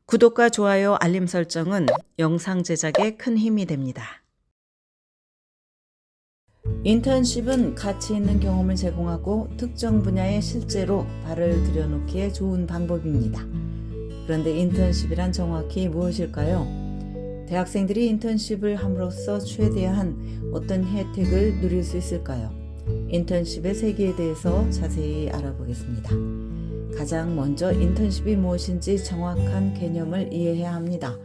구독과 좋아요, 알림 설정은 영상 제작에 큰 힘이 됩니다. 인턴십은 가치 있는 경험을 제공하고 특정 분야에 실제로 발을 들여놓기에 좋은 방법입니다. 그런데 인턴십이란 정확히 무엇일까요? 대학생들이 인턴십을 함으로써 취해야 한 어떤 혜택을 누릴 수 있을까요? 인턴십의 세계에 대해서 자세히 알아보겠습니다. 가장 먼저 인턴십이 무엇인지 정확한 개념을 이해해야 합니다.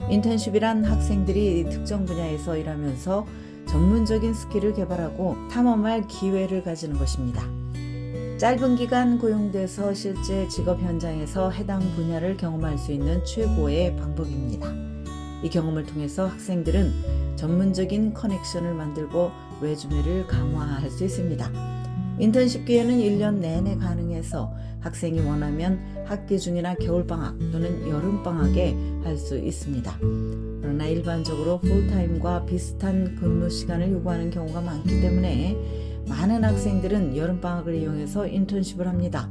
인턴십이란 학생들이 특정 분야에서 일하면서 전문적인 스킬을 개발하고 탐험할 기회를 가지는 것입니다. 짧은 기간 고용돼서 실제 직업 현장에서 해당 분야를 경험할 수 있는 최고의 방법입니다. 이 경험을 통해서 학생들은 전문적인 커넥션을 만들고 레주메를 강화할 수 있습니다. 인턴십 기회는 1년 내내 가능해서 학생이 원하면 학기 중이나 겨울방학 또는 여름방학에 할 수 있습니다. 그러나 일반적으로 풀타임과 비슷한 근무 시간을 요구하는 경우가 많기 때문에 많은 학생들은 여름방학을 이용해서 인턴십을 합니다.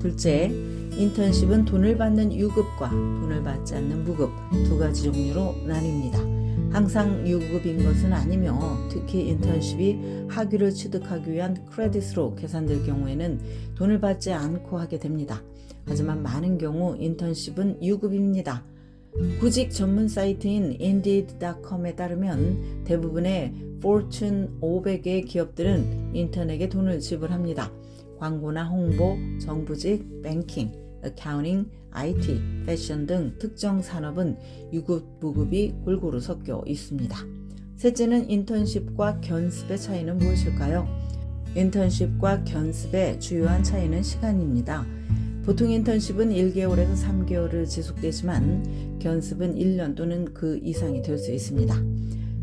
둘째, 인턴십은 돈을 받는 유급과 돈을 받지 않는 무급 두 가지 종류로 나뉩니다. 항상 유급인 것은 아니며 특히 인턴십이 학위를 취득하기 위한 크레딧으로 계산될 경우에는 돈을 받지 않고 하게 됩니다. 하지만 많은 경우 인턴십은 유급입니다. 구직 전문 사이트인 Indeed.com에 따르면 대부분의 Fortune 500의 기업들은 인턴에게 돈을 지불합니다. 광고나 홍보, 정부직, 뱅킹, 어카운팅, IT, 패션 등 특정 산업은 유급, 무급이 골고루 섞여 있습니다. 셋째는 인턴십과 견습의 차이는 무엇일까요? 인턴십과 견습의 주요한 차이는 시간입니다. 보통 인턴십은 1개월에서 3개월을 지속되지만 견습은 1년 또는 그 이상이 될 수 있습니다.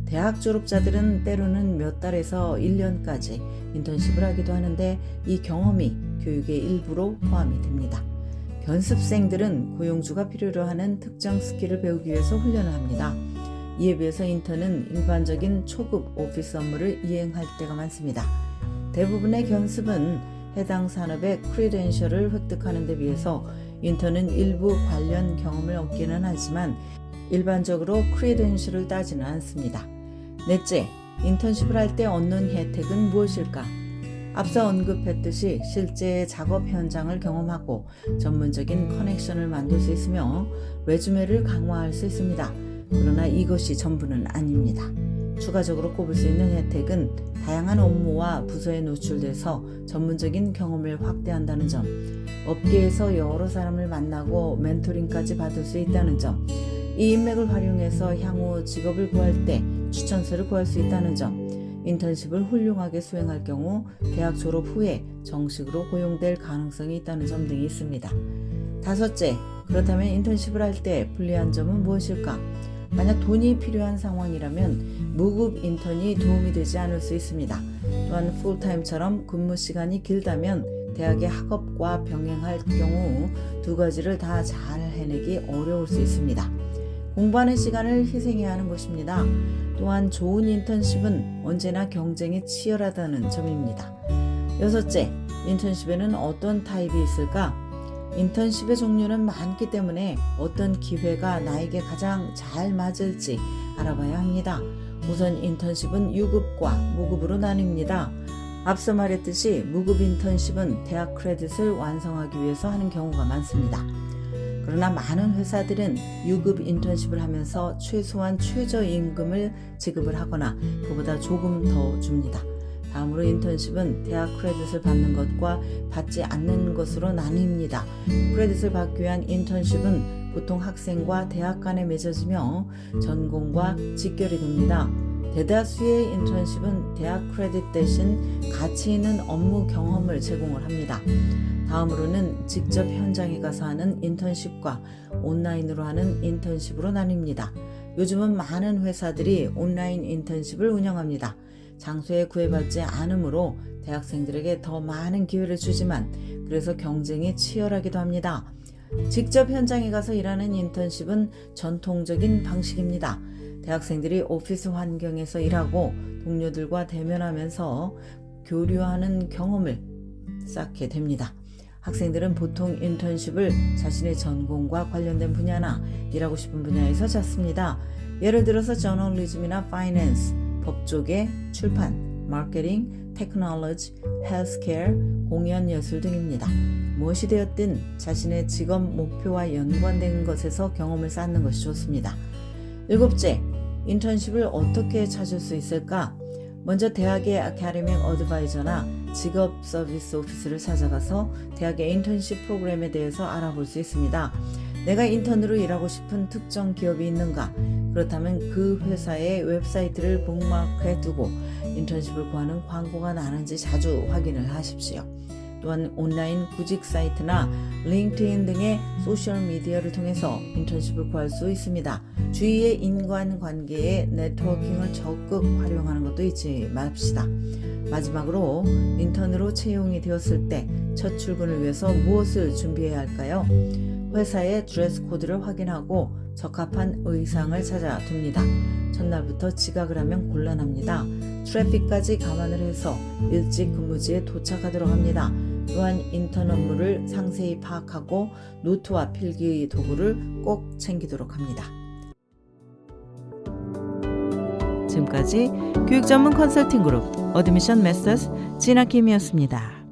대학 졸업자들은 때로는 몇 달에서 1년까지 인턴십을 하기도 하는데 이 경험이 교육의 일부로 포함이 됩니다. 견습생들은 고용주가 필요로 하는 특정 스킬을 배우기 위해서 훈련을 합니다. 이에 비해서 인턴은 일반적인 초급 오피스 업무를 이행할 때가 많습니다. 대부분의 견습은 해당 산업의 크리덴셜을 획득하는 데 비해서 인턴은 일부 관련 경험을 얻기는 하지만 일반적으로 크리덴셜을 따지는 않습니다. 넷째, 인턴십을 할 때 얻는 혜택은 무엇일까? 앞서 언급했듯이 실제 작업 현장을 경험하고 전문적인 커넥션을 만들 수 있으며 레주메를 강화할 수 있습니다. 그러나 이것이 전부는 아닙니다. 추가적으로 꼽을 수 있는 혜택은 다양한 업무와 부서에 노출돼서 전문적인 경험을 확대한다는 점, 업계에서 여러 사람을 만나고 멘토링까지 받을 수 있다는 점, 이 인맥을 활용해서 향후 직업을 구할 때 추천서를 구할 수 있다는 점, 인턴십을 훌륭하게 수행할 경우 대학 졸업 후에 정식으로 고용될 가능성이 있다는 점 등이 있습니다. 다섯째, 그렇다면 인턴십을 할 때 불리한 점은 무엇일까? 만약 돈이 필요한 상황이라면 무급 인턴이 도움이 되지 않을 수 있습니다. 또한 풀타임처럼 근무 시간이 길다면 대학의 학업과 병행할 경우 두 가지를 다 잘 해내기 어려울 수 있습니다. 공부하는 시간을 희생해야 하는 것입니다. 또한 좋은 인턴십은 언제나 경쟁이 치열하다는 점입니다. 여섯째, 인턴십에는 어떤 타입이 있을까? 인턴십의 종류는 많기 때문에 어떤 기회가 나에게 가장 잘 맞을지 알아봐야 합니다. 우선 인턴십은 유급과 무급으로 나뉩니다. 앞서 말했듯이 무급 인턴십은 대학 크레딧을 완성하기 위해서 하는 경우가 많습니다. 그러나 많은 회사들은 유급 인턴십을 하면서 최소한 최저임금을 지급을 하거나 그보다 조금 더 줍니다. 다음으로 인턴십은 대학 크레딧을 받는 것과 받지 않는 것으로 나뉩니다. 크레딧을 받기 위한 인턴십은 보통 학생과 대학 간에 맺어지며 전공과 직결이 됩니다. 대다수의 인턴십은 대학 크레딧 대신 가치 있는 업무 경험을 제공을 합니다. 다음으로는 직접 현장에 가서 하는 인턴십과 온라인으로 하는 인턴십으로 나뉩니다. 요즘은 많은 회사들이 온라인 인턴십을 운영합니다. 장소에 구애받지 않으므로 대학생들에게 더 많은 기회를 주지만 그래서 경쟁이 치열하기도 합니다. 직접 현장에 가서 일하는 인턴십은 전통적인 방식입니다. 대학생들이 오피스 환경에서 일하고 동료들과 대면하면서 교류하는 경험을 쌓게 됩니다. 학생들은 보통 인턴십을 자신의 전공과 관련된 분야나 일하고 싶은 분야에서 찾습니다. 예를 들어서 저널리즘이나 파이낸스, 법조계, 출판, 마케팅, 테크놀로지, 헬스케어, 공연, 예술 등입니다. 무엇이 되었든 자신의 직업 목표와 연관된 것에서 경험을 쌓는 것이 좋습니다. 7째, 인턴십을 어떻게 찾을 수 있을까? 먼저 대학의 아카데믹 어드바이저나 직업 서비스 오피스를 찾아가서 대학의 인턴십 프로그램에 대해서 알아볼 수 있습니다. 내가 인턴으로 일하고 싶은 특정 기업이 있는가? 그렇다면 그 회사의 웹사이트를 북마크해 두고 인턴십을 구하는 광고가 나는지 자주 확인을 하십시오. 또한 온라인 구직 사이트나 링크드인 등의 소셜미디어를 통해서 인턴십을 구할 수 있습니다. 주위의 인간관계의 네트워킹을 적극 활용하는 것도 잊지 맙시다. 마지막으로 인턴으로 채용이 되었을 때 첫 출근을 위해서 무엇을 준비해야 할까요? 회사의 드레스 코드를 확인하고 적합한 의상을 찾아둡니다. 첫날부터 지각을 하면 곤란합니다. 트래픽까지 감안을 해서 일찍 근무지에 도착하도록 합니다. 또한 인턴 업무를 상세히 파악하고 노트와 필기 도구를 꼭 챙기도록 합니다. 지금까지 교육 전문 컨설팅 그룹 어드미션 메서스 진아킴이었습니다.